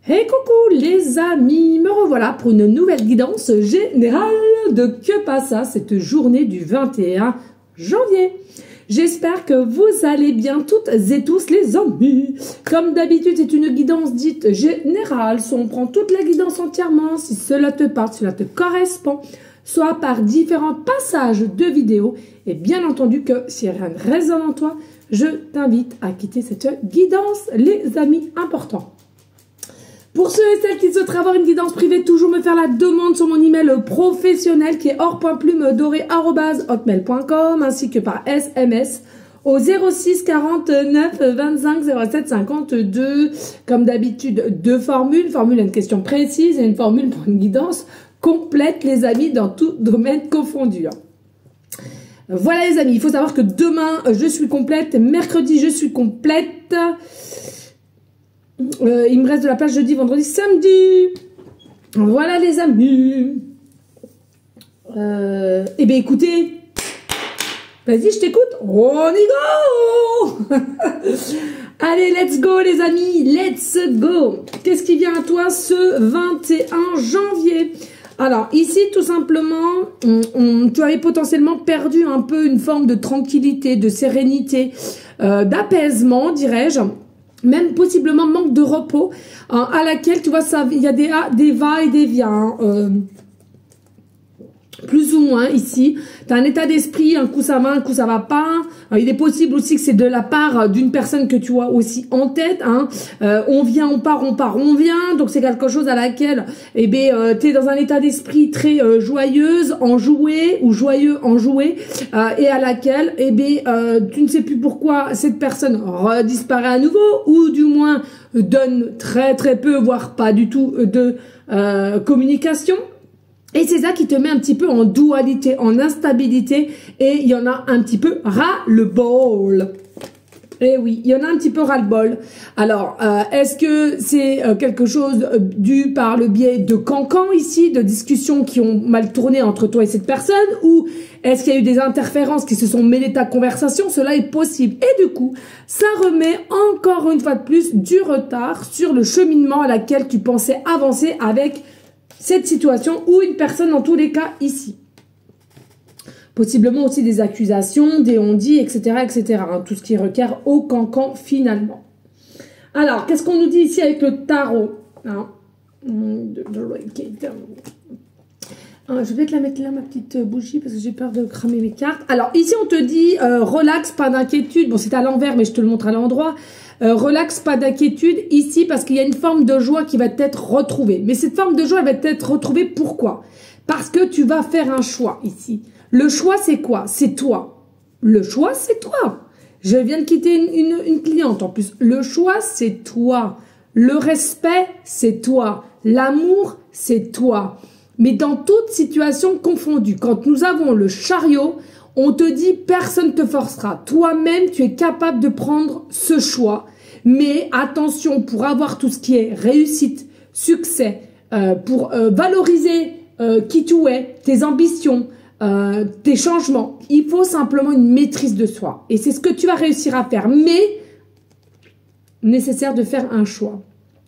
Hey coucou les amis, me revoilà pour une nouvelle guidance générale de Que Passa cette journée du 21 janvier. J'espère que vous allez bien toutes et tous les amis. Comme d'habitude, c'est une guidance dite générale, soit on prend toute la guidance entièrement, si cela te parle, si cela te correspond, soit par différents passages de vidéos. Et bien entendu que si rien ne résonne en toi, je t'invite à quitter cette guidance, les amis importants. Pour ceux et celles qui souhaiteraient avoir une guidance privée, toujours me faire la demande sur mon email professionnel qui est or.plume-doré@hotmail.com ainsi que par SMS au 06 49 25 07 52. Comme d'habitude, deux formules. Une formule à une question précise et une formule pour une guidance complète, les amis, dans tout domaine confondu. Voilà les amis, il faut savoir que demain, je suis complète. Mercredi, je suis complète. Il me reste de la place jeudi, vendredi, samedi. Voilà les amis. Eh bien écoutez, vas-y, je t'écoute. On y go. Allez, let's go les amis, let's go. Qu'est-ce qui vient à toi ce 21 janvier? Alors ici, tout simplement, tu avais potentiellement perdu un peu une forme de tranquillité, de sérénité, d'apaisement, dirais-je. Même possiblement manque de repos, hein, à laquelle, tu vois, ça, il y a des va et des viens, plus ou moins ici. Tu as un état d'esprit, un coup ça va, un coup ça va pas. Il est possible aussi que c'est de la part d'une personne que tu as aussi en tête. Hein. On vient, on part, on vient. Donc c'est quelque chose à laquelle tu es dans un état d'esprit très joyeuse, enjoué ou joyeux, enjoué. Et à laquelle tu ne sais plus pourquoi cette personne disparaît à nouveau ou du moins donne très très peu, voire pas du tout de communication. Et c'est ça qui te met un petit peu en dualité, en instabilité, et il y en a un petit peu ras-le-bol. Eh oui, il y en a un petit peu ras-le-bol. Alors, est-ce que c'est quelque chose dû par le biais de cancans ici, de discussions qui ont mal tourné entre toi et cette personne, ou est-ce qu'il y a eu des interférences qui se sont mêlées à ta conversation? Cela est possible. Et du coup, ça remet encore une fois de plus du retard sur le cheminement à laquelle tu pensais avancer avec cette situation ou une personne dans tous les cas ici. Possiblement aussi des accusations, des on-dit, etc. etc. Hein, tout ce qui requiert au cancan finalement. Alors, qu'est-ce qu'on nous dit ici avec le tarot, hein? Je vais peut-être la mettre là, ma petite bougie, parce que j'ai peur de cramer mes cartes. Alors, ici, on te dit, relax, pas d'inquiétude. Bon, c'est à l'envers, mais je te le montre à l'endroit. Relax, pas d'inquiétude ici, parce qu'il y a une forme de joie qui va être retrouvée. Mais cette forme de joie, elle va être retrouvée pourquoi? Parce que tu vas faire un choix ici. Le choix, c'est quoi? C'est toi. Le choix, c'est toi. Je viens de quitter une cliente en plus. Le choix, c'est toi. Le respect, c'est toi. L'amour, c'est toi. Mais dans toute situation confondue, quand nous avons le chariot, on te dit personne ne te forcera. Toi-même, tu es capable de prendre ce choix. Mais attention, pour avoir tout ce qui est réussite, succès, pour valoriser qui tu es, tes ambitions, tes changements, il faut simplement une maîtrise de soi. Et c'est ce que tu vas réussir à faire. Mais nécessaire de faire un choix,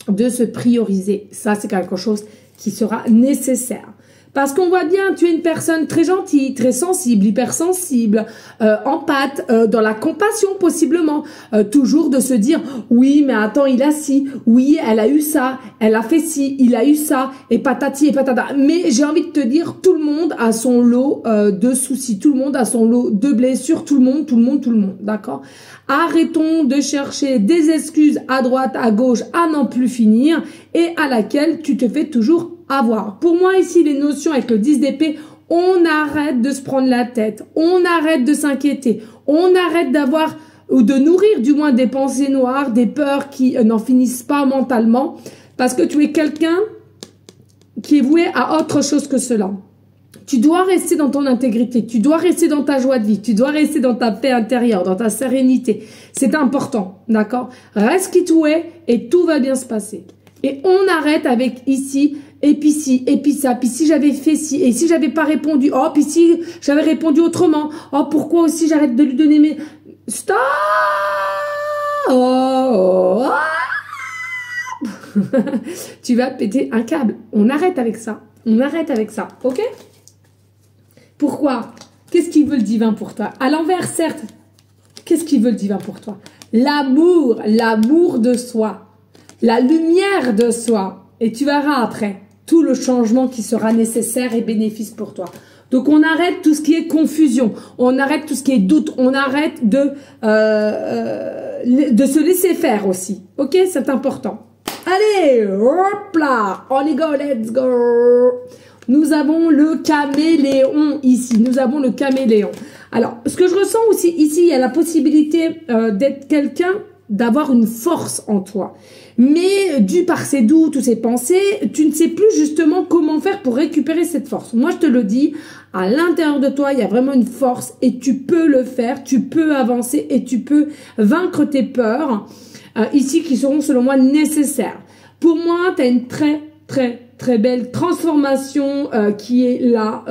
de se prioriser. Ça, c'est quelque chose qui sera nécessaire. Parce qu'on voit bien, tu es une personne très gentille, très sensible, hypersensible, empathe, dans la compassion possiblement. Toujours de se dire, oui, mais attends, il a ci, oui, elle a eu ça, elle a fait ci, il a eu ça, et patati et patata. Mais j'ai envie de te dire, tout le monde a son lot de soucis, tout le monde a son lot de blessures, tout le monde, d'accord? Arrêtons de chercher des excuses à droite, à gauche, à n'en plus finir, et à laquelle tu te fais toujours avoir. Pour moi, ici, les notions avec le 10 d'épée, on arrête de se prendre la tête, on arrête de s'inquiéter, on arrête d'avoir ou de nourrir du moins des pensées noires, des peurs qui n'en finissent pas mentalement, parce que tu es quelqu'un qui est voué à autre chose que cela. Tu dois rester dans ton intégrité, tu dois rester dans ta joie de vie, tu dois rester dans ta paix intérieure, dans ta sérénité. C'est important, d'accord? Reste qui tu es et tout va bien se passer. Et on arrête avec ici, et puis ci, et puis ça, puis si j'avais fait ci, et si j'avais pas répondu, oh, puis si j'avais répondu autrement, oh, pourquoi aussi j'arrête de lui donner mes... Stop! Oh, oh, oh. tu vas péter un câble. On arrête avec ça. On arrête avec ça, ok? Pourquoi? Qu'est-ce qu'il veut le divin pour toi? À l'envers, certes. Qu'est-ce qu'il veut le divin pour toi? L'amour, l'amour de soi, la lumière de soi. Et tu verras après tout le changement qui sera nécessaire et bénéfice pour toi. Donc on arrête tout ce qui est confusion, on arrête tout ce qui est doute, on arrête de se laisser faire aussi. Ok, c'est important. Allez, hop là, on y go, let's go. Nous avons le caméléon ici, nous avons le caméléon. Alors, ce que je ressens aussi ici, il y a la possibilité d'être quelqu'un, d'avoir une force en toi. Mais dû par ses doutes ou ses pensées, tu ne sais plus justement comment faire pour récupérer cette force. Moi, je te le dis, à l'intérieur de toi, il y a vraiment une force et tu peux le faire, tu peux avancer et tu peux vaincre tes peurs ici qui seront selon moi nécessaires. Pour moi, tu as une très belle transformation qui est là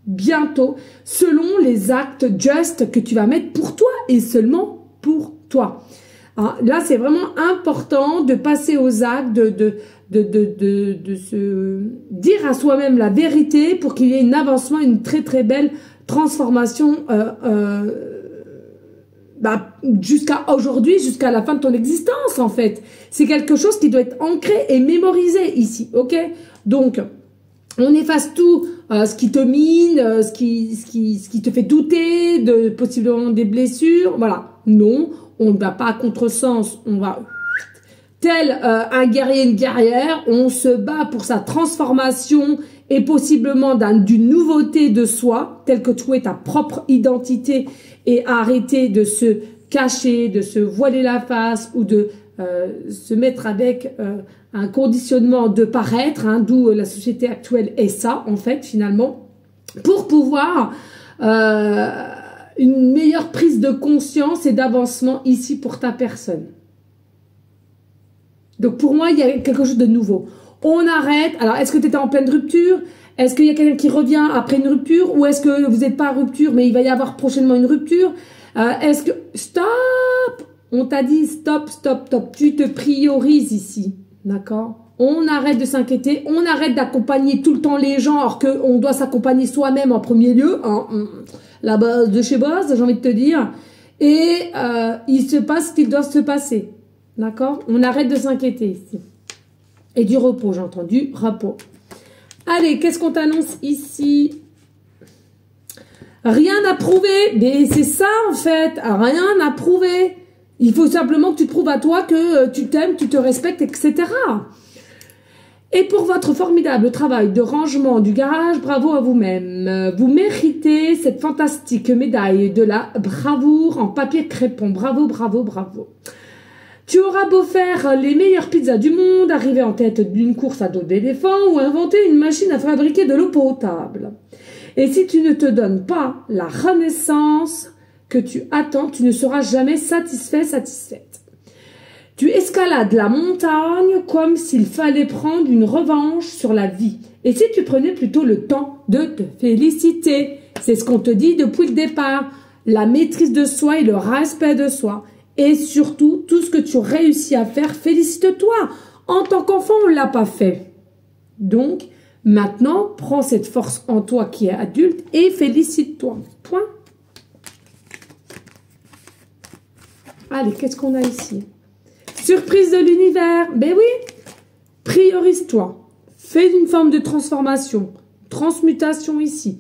bientôt selon les actes just que tu vas mettre pour toi et seulement pour toi. Hein, là, c'est vraiment important de passer aux actes, de se dire à soi-même la vérité pour qu'il y ait un avancement, une très belle transformation jusqu'à aujourd'hui, jusqu'à la fin de ton existence en fait. C'est quelque chose qui doit être ancré et mémorisé ici, ok? Donc, on efface tout ce qui te mine, ce qui te fait douter de possiblement des blessures. Voilà, non, on ne va pas à contresens, on va tel un guerrier, une guerrière, on se bat pour sa transformation et possiblement d'une nouveauté de soi, telle que trouver ta propre identité et arrêter de se cacher, de se voiler la face ou de se mettre avec un conditionnement de paraître, hein, d'où la société actuelle est ça, en fait, finalement, pour pouvoir une meilleure prise de conscience et d'avancement ici pour ta personne. Donc, pour moi, il y a quelque chose de nouveau. On arrête. Alors, est-ce que tu étais en pleine rupture? Est-ce qu'il y a quelqu'un qui revient après une rupture? Ou est-ce que vous n'êtes pas en rupture, mais il va y avoir prochainement une rupture? Est-ce que... Stop! On t'a dit stop. Tu te priorises ici. D'accord? On arrête de s'inquiéter. On arrête d'accompagner tout le temps les gens alors qu'on doit s'accompagner soi-même en premier lieu. Hein, la base de chez base, j'ai envie de te dire. Et il se passe ce qu'il doit se passer. D'accord? On arrête de s'inquiéter ici. Et du repos, j'ai entendu. Repos. Allez, qu'est-ce qu'on t'annonce ici? Rien à prouver. Mais c'est ça, en fait. Rien à prouver. Il faut simplement que tu te prouves à toi que tu t'aimes, tu te respectes, etc. Et pour votre formidable travail de rangement du garage, bravo à vous-même. Vous méritez cette fantastique médaille de la bravoure en papier crépon. Bravo. Tu auras beau faire les meilleures pizzas du monde, arriver en tête d'une course à dos d'éléphant ou inventer une machine à fabriquer de l'eau potable. Et si tu ne te donnes pas la renaissance que tu attends, tu ne seras jamais satisfaite. Tu escalades la montagne comme s'il fallait prendre une revanche sur la vie. Et si tu prenais plutôt le temps de te féliciter? C'est ce qu'on te dit depuis le départ. La maîtrise de soi et le respect de soi. Et surtout, tout ce que tu réussis à faire, félicite-toi. En tant qu'enfant, on ne l'a pas fait. Donc, maintenant, prends cette force en toi qui est adulte et félicite-toi. Point. Allez, qu'est-ce qu'on a ici? Surprise de l'univers. Ben oui, priorise-toi. Fais une forme de transformation, transmutation ici.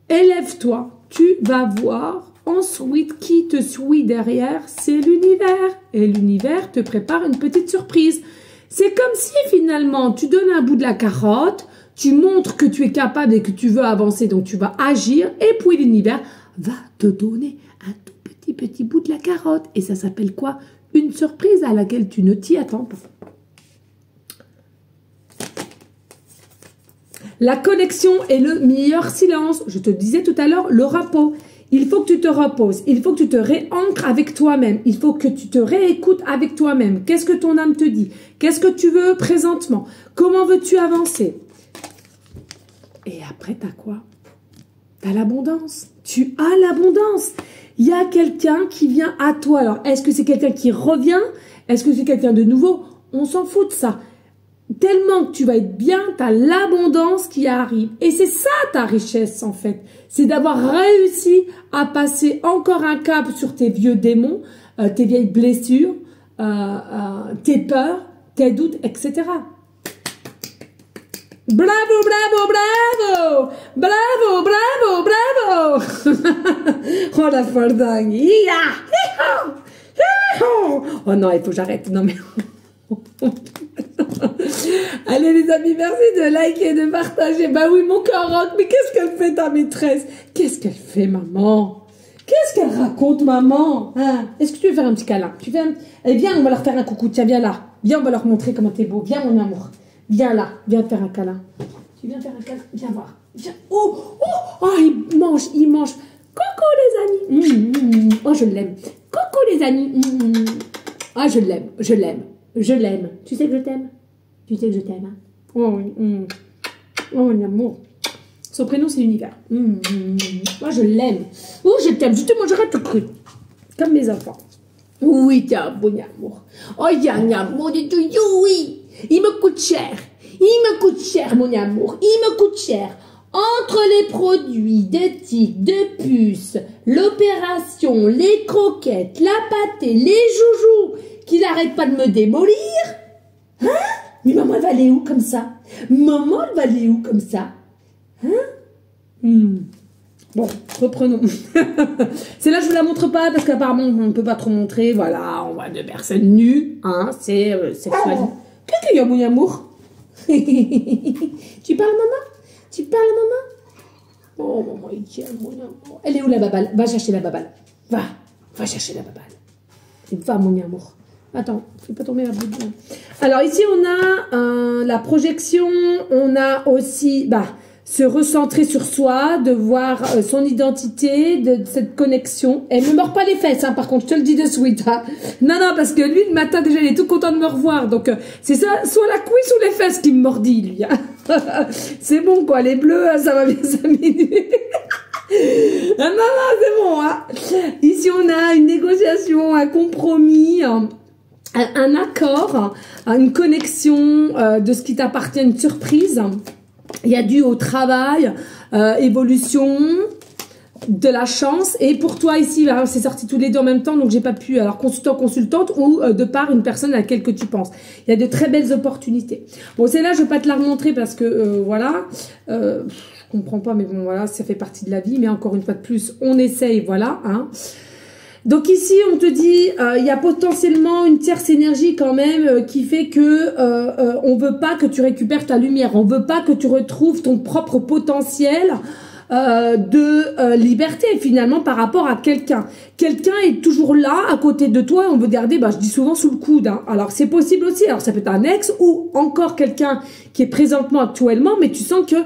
Élève-toi. Tu vas voir ensuite qui te suit derrière, c'est l'univers. Et l'univers te prépare une petite surprise. C'est comme si finalement tu donnes un bout de la carotte, tu montres que tu es capable et que tu veux avancer, donc tu vas agir. Et puis l'univers va te donner un tout petit bout de la carotte. Et ça s'appelle quoi? Une surprise à laquelle tu ne t'y attends pas. La connexion est le meilleur silence. Je te disais tout à l'heure, le repos. Il faut que tu te reposes. Il faut que tu te réancres avec toi-même. Il faut que tu te réécoutes avec toi-même. Qu'est-ce que ton âme te dit? Qu'est-ce que tu veux présentement? Comment veux-tu avancer? Et après, t'as quoi? T'as l'abondance. Tu as l'abondance. Il y a quelqu'un qui vient à toi. Alors, est-ce que c'est quelqu'un qui revient? Est-ce que c'est quelqu'un de nouveau? On s'en fout de ça. Tellement que tu vas être bien, tu as l'abondance qui arrive. Et c'est ça ta richesse en fait. C'est d'avoir réussi à passer encore un cap sur tes vieux démons, tes vieilles blessures, tes peurs, tes doutes, etc. Bravo, bravo, bravo! Bravo, bravo, bravo! Oh la folle dingue! Oh non, il faut que j'arrête. Non mais... Allez les amis, merci de liker, de partager. Bah oui, mon cœur rock, mais qu'est-ce qu'elle fait ta maîtresse? Qu'est-ce qu'elle fait maman? Qu'est-ce qu'elle raconte maman, hein? Est-ce que tu veux faire un petit câlin? Tu fais un... Eh viens, on va leur faire un coucou, tiens viens là. Viens, on va leur montrer comment t'es beau. Viens mon amour, viens là, viens te faire un câlin. Tu viens faire un câlin? Viens voir. Viens. Oh, oh, oh, il mange, il mange. Coucou les amis. Oh je l'aime. Coucou les amis. Ah je l'aime, je l'aime. Je l'aime. Tu sais que je t'aime? Tu sais que je t'aime, hein? Oh oui. Oh mon amour. Son prénom c'est Univers. Moi je l'aime. Oh je t'aime. Je te mangerai tout cru. Comme mes enfants. Oui, tiens, bon amour. Oh, il y a un amour de tout. Oui. Il me coûte cher. Il me coûte cher, mon amour. Il me coûte cher. Entre les produits d'éthique, de puces, l'opération, les croquettes, la pâtée, les joujoux, qu'il n'arrête pas de me démolir. Hein? Mais maman, elle va aller où comme ça? Maman, elle va aller où comme ça? Hein? Bon, reprenons. C'est là, je vous la montre pas parce qu'apparemment, on ne peut pas trop montrer. Voilà, on voit deux personnes nues. Hein, c'est sexuel. Qu'est-ce qu'il y a, mon amour? Tu parles, maman? Tu parles, maman? Oh, maman, il tient, mon amour. Elle est où, la baballe? Va chercher la baballe. Va chercher la baballe. Va, mon amour. Attends, fais pas tomber la boule. Alors, ici, on a la projection. On a aussi, se recentrer sur soi, de voir son identité, de cette connexion. Elle ne me mord pas les fesses, hein, par contre, je te le dis de suite. Hein. Non, parce que lui, le matin, déjà, il est tout content de me revoir. Donc, c'est ça, soit la cuisse ou les fesses qui me mordit, lui. Hein. C'est bon, quoi. Les bleus, ça va bien s'améliorer. Non, c'est bon. Hein. Ici, on a une négociation, un compromis, un accord, une connexion de ce qui t'appartient, une surprise. Il y a dû au travail, évolution, de la chance. Et pour toi ici, c'est sorti tous les deux en même temps, donc j'ai pas pu. Alors consultant, consultante ou de part une personne à laquelle que tu penses. Il y a de très belles opportunités. Bon, c'est là, je vais pas te la remontrer parce que voilà, je comprends pas, mais bon voilà, ça fait partie de la vie. Mais encore une fois de plus, on essaye, voilà. Hein. Donc ici, on te dit, il y a potentiellement une tierce énergie quand même qui fait que on veut pas que tu récupères ta lumière, on veut pas que tu retrouves ton propre potentiel de liberté finalement par rapport à quelqu'un. Quelqu'un est toujours là à côté de toi et on veut garder, je dis souvent sous le coude. Hein. Alors c'est possible aussi, alors ça peut être un ex ou encore quelqu'un qui est présentement actuellement, mais tu sens que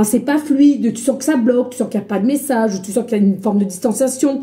c'est pas fluide, tu sens que ça bloque, tu sens qu'il n'y a pas de message, tu sens qu'il y a une forme de distanciation.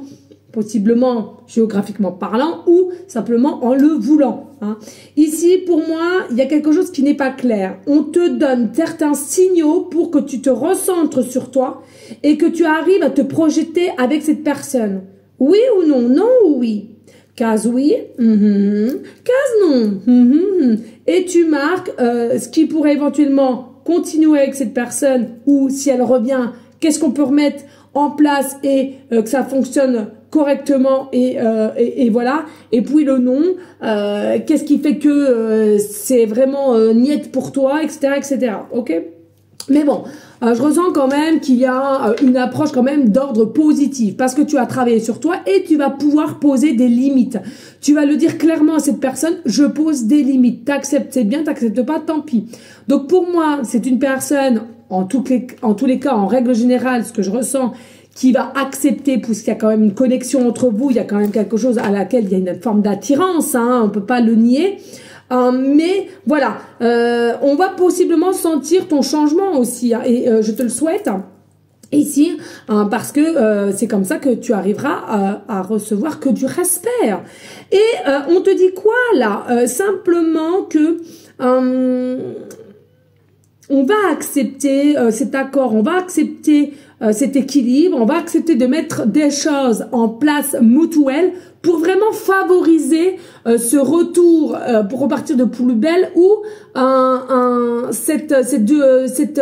Possiblement géographiquement parlant ou simplement en le voulant. Hein. Ici, pour moi, il y a quelque chose qui n'est pas clair. On te donne certains signaux pour que tu te recentres sur toi et que tu arrives à te projeter avec cette personne. Oui ou non? Non ou oui? Case oui, case non. Et tu marques ce qui pourrait éventuellement continuer avec cette personne ou si elle revient, qu'est-ce qu'on peut remettre en place et que ça fonctionne correctement et voilà. Et puis le non, qu'est-ce qui fait que c'est vraiment niette pour toi, etc. Ok. Mais bon, je ressens quand même qu'il y a une approche quand même d'ordre positif parce que tu as travaillé sur toi et tu vas pouvoir poser des limites. Tu vas le dire clairement à cette personne, je pose des limites. T'acceptes, c'est bien, t'acceptes pas, tant pis. Donc pour moi, c'est une personne, en tous les cas, en règle générale, ce que je ressens, qui va accepter, puisqu'il y a quand même une connexion entre vous, il y a quand même quelque chose à laquelle il y a une forme d'attirance, hein, on peut pas le nier. Mais voilà, on va possiblement sentir ton changement aussi, hein, et je te le souhaite ici, hein, parce que c'est comme ça que tu arriveras à recevoir que du respect. Et on te dit quoi là? Simplement que on va accepter cet accord, on va accepter cet équilibre, on va accepter de mettre des choses en place mutuelles pour vraiment favoriser ce retour pour repartir de plus belle ou cette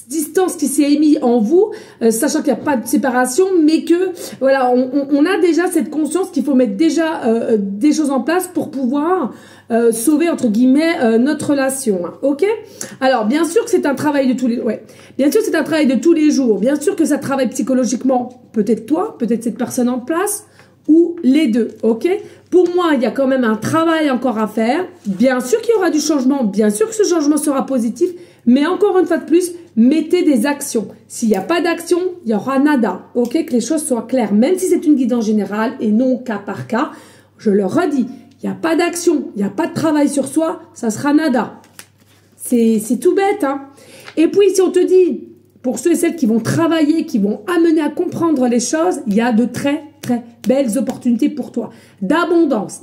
distance qui s'est émise en vous, sachant qu'il n'y a pas de séparation, mais que voilà, on a déjà cette conscience qu'il faut mettre déjà des choses en place pour pouvoir sauver entre guillemets notre relation, hein, ok? Alors bien sûr que c'est un travail de tous les, bien sûr c'est un travail de tous les jours, bien sûr que ça travaille psychologiquement, peut-être toi, peut-être cette personne en place, ou les deux, ok? Pour moi, il y a quand même un travail encore à faire. Bien sûr qu'il y aura du changement, bien sûr que ce changement sera positif, mais encore une fois de plus, mettez des actions. S'il n'y a pas d'action, il y aura nada, ok? Que les choses soient claires, même si c'est une guidance générale et non cas par cas. Je le redis, il n'y a pas d'action, il n'y a pas de travail sur soi, ça sera nada. C'est tout bête, hein? Et puis, si on te dit, pour ceux et celles qui vont travailler, qui vont amener à comprendre les choses, il y a de très belles opportunités pour toi. D'abondance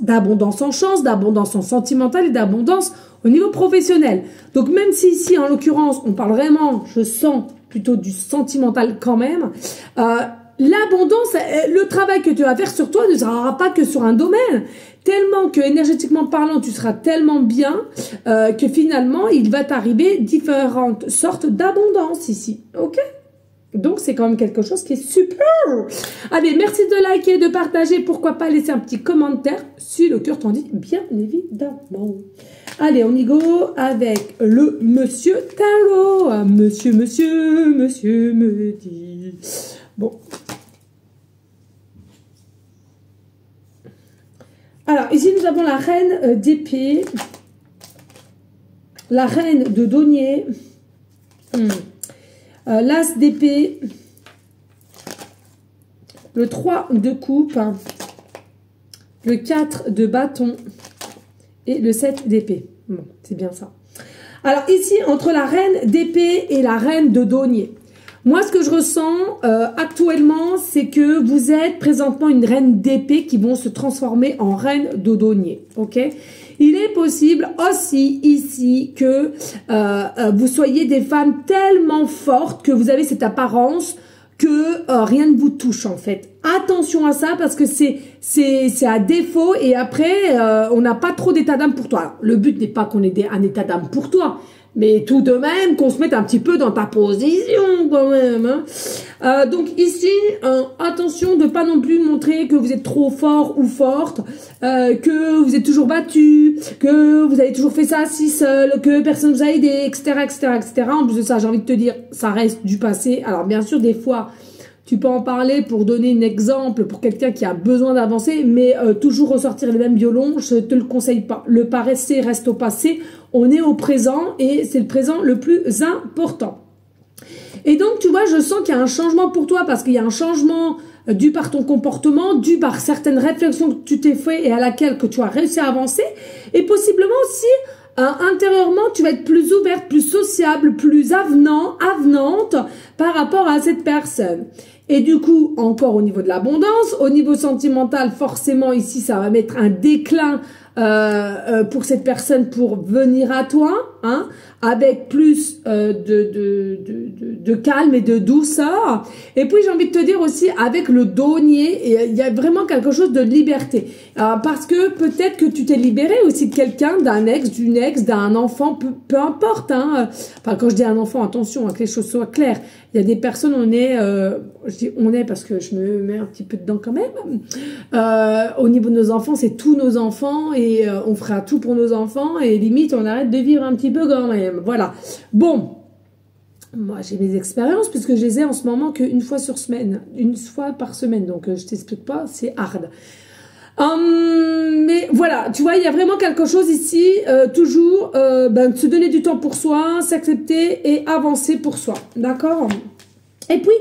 en chance, d'abondance en sentimental et d'abondance au niveau professionnel. Donc même si ici, en l'occurrence, on parle vraiment, je sens plutôt du sentimental quand même, l'abondance, le travail que tu vas faire sur toi ne sera pas que sur un domaine. Tellement que énergétiquement parlant, tu seras tellement bien que finalement, il va t'arriver différentes sortes d'abondance ici. Ok? Donc, c'est quand même quelque chose qui est super. Allez, merci de liker, de partager. Pourquoi pas laisser un petit commentaire si le cœur t'en dit, bien évidemment. Allez, on y go avec le Monsieur Tarot. Monsieur me dit. Bon. Alors, ici, nous avons la reine d'épée, la reine de denier, l'as d'épée, le 3 de coupe, le 4 de bâton et le 7 d'épée. Bon, c'est bien ça. Alors, ici, entre la reine d'épée et la reine de denier, moi, ce que je ressens actuellement, c'est que vous êtes présentement une reine d'épée qui vont se transformer en reine de denier, ok? Il est possible aussi ici que vous soyez des femmes tellement fortes que vous avez cette apparence que rien ne vous touche en fait. Attention à ça parce que c'est à défaut et après on n'a pas trop d'état d'âme pour toi. Alors, le but n'est pas qu'on ait un état d'âme pour toi. Mais tout de même, qu'on se mette un petit peu dans ta position quand même. Hein. Donc ici, attention de pas non plus montrer que vous êtes trop fort ou forte, que vous êtes toujours battu, que vous avez toujours fait ça assis seul, que personne vous a aidé, etc., etc., etc. En plus de ça, j'ai envie de te dire, ça reste du passé. Alors bien sûr, des fois, tu peux en parler pour donner un exemple pour quelqu'un qui a besoin d'avancer, mais toujours ressortir les mêmes violons, je te le conseille pas. Le passé reste au passé. On est au présent et c'est le présent le plus important. Et donc, tu vois, je sens qu'il y a un changement pour toi parce qu'il y a un changement dû par ton comportement, dû par certaines réflexions que tu t'es fait et à laquelle que tu as réussi à avancer. Et possiblement aussi, intérieurement, tu vas être plus ouverte, plus sociable, plus avenante par rapport à cette personne. Et du coup, encore au niveau de l'abondance, au niveau sentimental, forcément, ici, ça va mettre un déclin pour cette personne pour venir à toi, hein, avec plus de calme et de douceur. Et puis j'ai envie de te dire aussi avec le denier, il y a vraiment quelque chose de liberté, parce que peut-être que tu t'es libéré aussi de quelqu'un, d'un ex, d'une ex, d'un enfant, peu importe. Hein. Enfin quand je dis un enfant, attention, hein, que les choses soient claires. Il y a des personnes, je dis on est parce que je me mets un petit peu dedans quand même. Au niveau de nos enfants, c'est tous nos enfants et on fera tout pour nos enfants et limite on arrête de vivre un petit peu quand même. Voilà. Bon, moi j'ai mes expériences puisque je les ai en ce moment qu'une fois par semaine. Donc je t'explique pas, c'est hard. Mais voilà, tu vois, il y a vraiment quelque chose ici, toujours, de se donner du temps pour soi, s'accepter et avancer pour soi, d'accord? Et puis,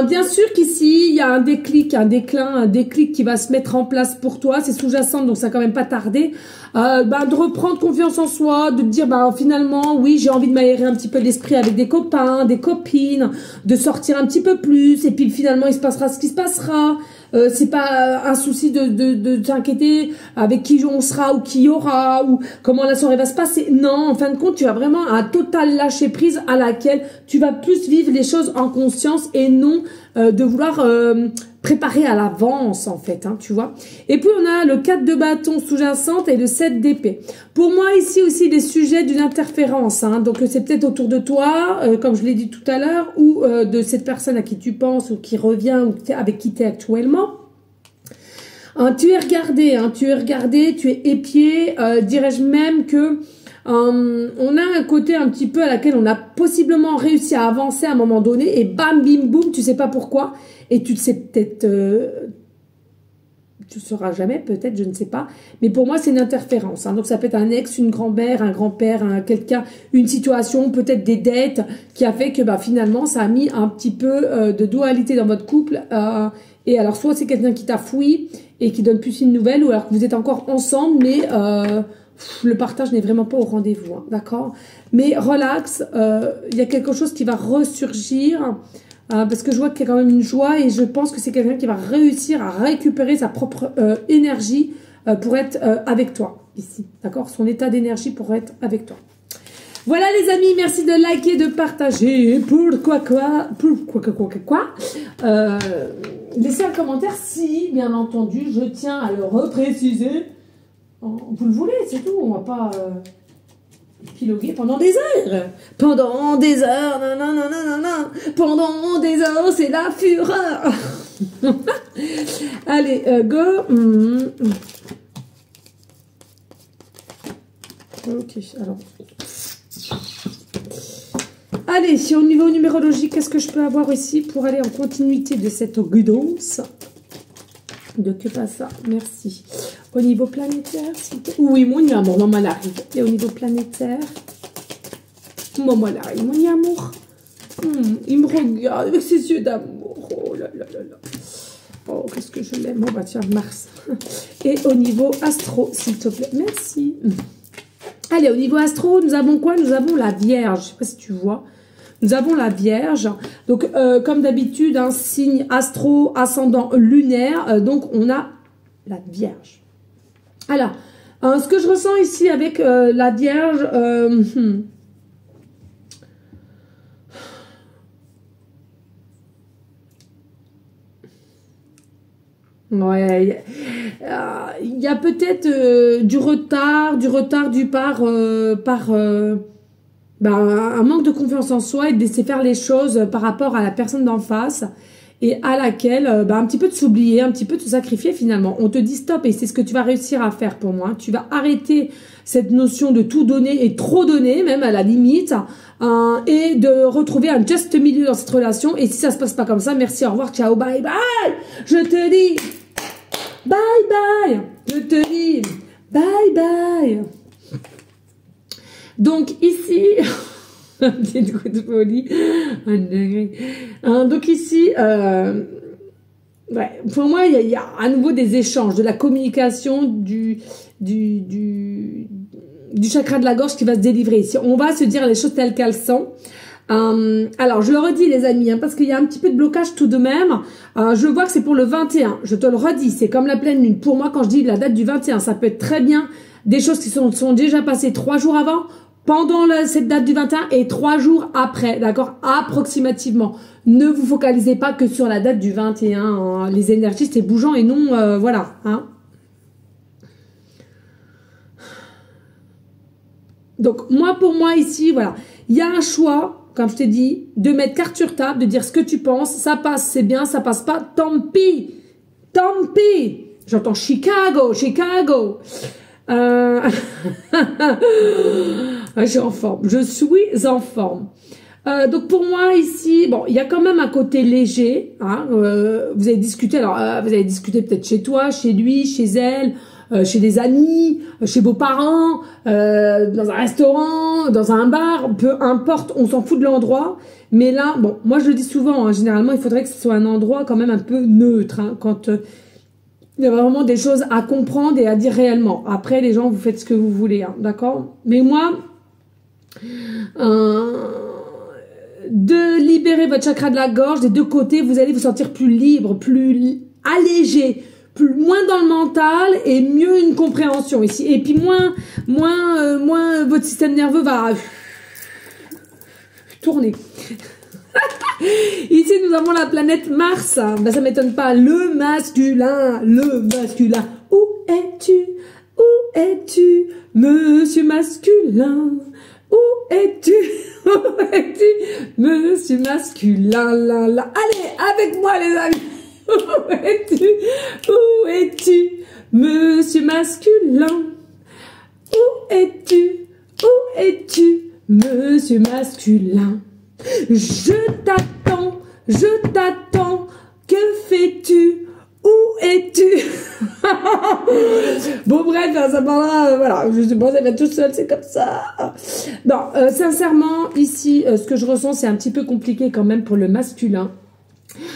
bien sûr qu'ici, il y a un déclic, un déclic qui va se mettre en place pour toi, c'est sous-jacent, donc ça va quand même pas tarder, de reprendre confiance en soi, de te dire, finalement, oui, j'ai envie de m'aérer un petit peu l'esprit avec des copains, des copines, de sortir un petit peu plus, et puis finalement, il se passera ce qui se passera. c'est pas un souci de t'inquiéter avec qui on sera ou qui y aura ou comment la soirée va se passer. Non, en fin de compte, tu as vraiment un total lâcher prise à laquelle tu vas plus vivre les choses en conscience et non de vouloir préparer à l'avance en fait, hein, tu vois. Et puis on a le 4 de bâton sous-jacente et le 7 d'épée. Pour moi ici aussi des sujets d'une interférence, hein, donc c'est peut-être autour de toi, comme je l'ai dit tout à l'heure, ou de cette personne à qui tu penses ou qui revient ou avec qui tu es actuellement. Tu es regardé, tu es épié, dirais-je même que on a un côté un petit peu à laquelle on a possiblement réussi à avancer à un moment donné et bam, bim, boum, tu sais pas pourquoi et tu le sais peut-être, tu le sauras jamais, peut-être, je ne sais pas, mais pour moi c'est une interférence, hein. Donc ça peut être un ex, une grand-mère, un grand-père, quelqu'un, une situation, peut-être des dettes qui a fait que bah, finalement ça a mis un petit peu de dualité dans votre couple et alors soit c'est quelqu'un qui t'a fouillé et qui donne plus une nouvelle ou alors que vous êtes encore ensemble mais le partage n'est vraiment pas au rendez-vous, hein, d'accord? Mais relax, il y a quelque chose qui va ressurgir, parce que je vois qu'il y a quand même une joie et je pense que c'est quelqu'un qui va réussir à récupérer sa propre énergie pour être avec toi, ici, d'accord? Son état d'énergie pour être avec toi. Voilà les amis, merci de liker, de partager, laissez un commentaire si, bien entendu, je tiens à le repréciser. Vous le voulez, c'est tout. On va pas épiloguer pendant des heures. Pendant des heures, non. Pendant des heures, c'est la fureur. Allez, go. Ok, alors. Allez, si au niveau numérologique, qu'est-ce que je peux avoir ici pour aller en continuité de cette guidance? De que pas ça, merci. Au niveau planétaire, oui, mon amour, maman l'arrive. Et au niveau planétaire, maman l'arrive, mon amour. Il me regarde avec ses yeux d'amour. Oh là là là là. Oh, qu'est-ce que je l'aime. Oh bah tiens, Mars. Et au niveau astro, s'il te plaît, merci. Allez, au niveau astro, nous avons quoi? Nous avons la Vierge. Je sais pas si tu vois. Nous avons la Vierge, donc comme d'habitude, un signe astro, ascendant lunaire, donc on a la Vierge. Alors, ce que je ressens ici avec la Vierge, ouais, il y a peut-être du retard un manque de confiance en soi et de laisser faire les choses par rapport à la personne d'en face et à laquelle un petit peu de s'oublier, un petit peu de se sacrifier finalement. On te dit stop et c'est ce que tu vas réussir à faire pour moi. Tu vas arrêter cette notion de tout donner et trop donner même à la limite et de retrouver un juste milieu dans cette relation. Et si ça se passe pas comme ça, merci, au revoir, ciao, bye bye. Je te dis bye bye. Je te dis bye bye. Donc ici, un petit coup de folie. Donc ici, ouais, pour moi, il y a à nouveau des échanges, de la communication, du chakra de la gorge qui va se délivrer ici. On va se dire les choses telles qu'elles sont. Alors, je le redis les amis, hein, parce qu'il y a un petit peu de blocage tout de même. Je vois que c'est pour le 21. Je te le redis, c'est comme la pleine lune. Pour moi, quand je dis la date du 21, ça peut être très bien des choses qui sont déjà passées 3 jours avant, pendant cette date du 21 et 3 jours après, d'accord, approximativement. Ne vous focalisez pas que sur la date du 21, hein. Les énergies c'est bougeant et non, voilà, hein. Donc moi pour moi ici, voilà, il y a un choix, comme je t'ai dit, de mettre carte sur table, de dire ce que tu penses, ça passe, c'est bien, ça passe pas, tant pis, tant pis. J'entends Chicago. Je suis en forme. Je suis en forme. Donc pour moi ici, bon, il y a quand même un côté léger. Hein, vous avez discuté. Alors, vous avez discuté peut-être chez toi, chez lui, chez elle, chez des amis, chez vos parents, dans un restaurant, dans un bar, peu importe. On s'en fout de l'endroit. Mais là, bon, moi je le dis souvent. Hein, généralement, il faudrait que ce soit un endroit quand même un peu neutre. Hein, quand il y a vraiment des choses à comprendre et à dire réellement. Après, les gens, vous faites ce que vous voulez, hein, d'accord? Mais moi, de libérer votre chakra de la gorge, des deux côtés, vous allez vous sentir plus libre, plus allégé, moins dans le mental et mieux une compréhension ici. Et puis moins votre système nerveux va tourner. Ici, nous avons la planète Mars. Ben, ça m'étonne pas. Le masculin. Où es-tu? Où es-tu, monsieur masculin? Où es-tu? Où es-tu, monsieur masculin? Allez, avec moi, les amis. Où es-tu? Où es-tu, monsieur masculin? Où es-tu? Où es-tu, monsieur masculin? Je t'attends, que fais-tu? Où es-tu? Bon bref, ça parlera, voilà, je suis pas tout seul, c'est comme ça. Non, sincèrement, ici, ce que je ressens, c'est un petit peu compliqué quand même pour le masculin.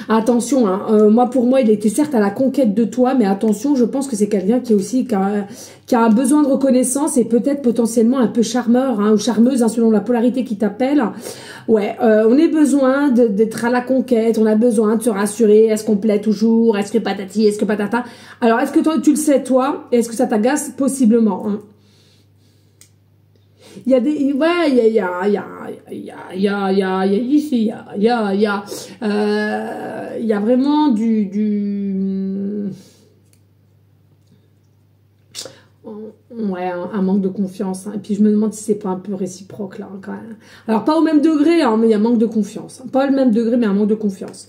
Attention, hein, pour moi, il était certes à la conquête de toi, mais attention, je pense que c'est quelqu'un qui est aussi qui a un besoin de reconnaissance et peut-être potentiellement un peu charmeur ou charmeuse, selon la polarité qui t'appelle. Ouais, on a besoin d'être à la conquête, on a besoin de se rassurer. Est-ce qu'on plaît toujours? Est-ce que patati? Est-ce que patata? Alors, est-ce que tu le sais toi? Est-ce que ça t'agace? Possiblement. Hein. Il y a des, ouais, il y a vraiment ouais, un manque de confiance. Hein. Et puis je me demande si c'est pas un peu réciproque là, quand même. Alors pas au même degré, hein, mais il y a un manque de confiance. Pas le même degré, mais un manque de confiance.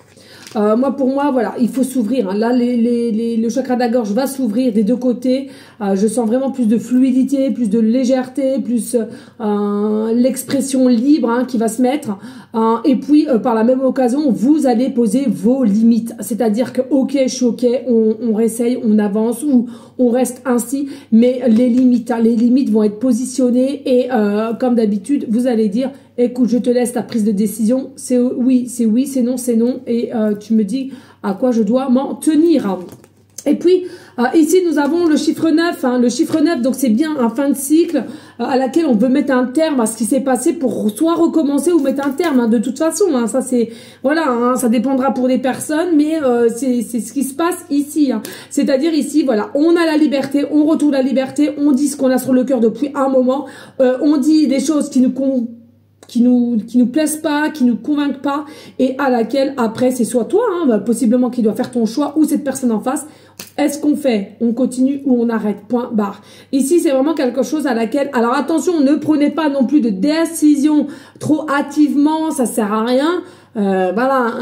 Pour moi, voilà, il faut s'ouvrir. Hein. Là, le chakra de la gorge va s'ouvrir des deux côtés. Je sens vraiment plus de fluidité, plus de légèreté, plus l'expression libre qui va se mettre. Et puis, par la même occasion, vous allez poser vos limites. C'est-à-dire que, ok, je suis ok, on réessaye, on avance ou on reste ainsi. Mais les limites vont être positionnées et comme d'habitude, vous allez dire... Écoute, je te laisse la prise de décision. C'est oui, c'est non, c'est non. Et tu me dis à quoi je dois m'en tenir. Et puis, ici, nous avons le chiffre 9. Hein, le chiffre 9, donc c'est bien un fin de cycle à laquelle on veut mettre un terme à ce qui s'est passé pour soit recommencer ou mettre un terme. Hein, de toute façon, hein, ça c'est... Voilà, hein, ça dépendra pour des personnes, mais c'est ce qui se passe ici. Hein. C'est-à-dire ici, voilà, on a la liberté, on retrouve la liberté, on dit ce qu'on a sur le cœur depuis un moment. On dit des choses qui nous plaisent pas, qui nous convainquent pas, et à laquelle après c'est soit toi, possiblement qui doit faire ton choix, ou cette personne en face. Est-ce qu'on fait, on continue ou on arrête, point barre. Ici c'est vraiment quelque chose à laquelle, alors attention, ne prenez pas non plus de décision trop hâtivement, ça sert à rien. Voilà,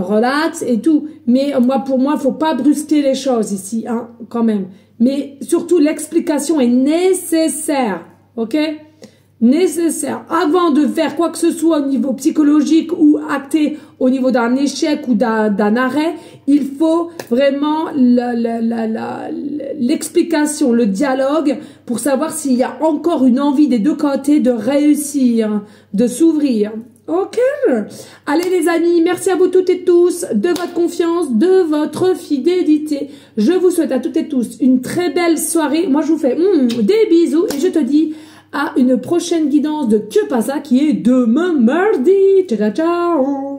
relax et tout. Mais pour moi, faut pas brusquer les choses ici, quand même. Mais surtout l'explication est nécessaire, ok? Nécessaire avant de faire quoi que ce soit au niveau psychologique ou acté au niveau d'un échec ou d'un arrêt, il faut vraiment l'explication, le dialogue pour savoir s'il y a encore une envie des deux côtés de réussir, de s'ouvrir. Ok. Allez les amis, merci à vous toutes et tous de votre confiance, de votre fidélité. Je vous souhaite à toutes et tous une très belle soirée. Moi je vous fais des bisous et je te dis à une prochaine guidance de Que Pasa qui est demain mardi. Ciao, ciao.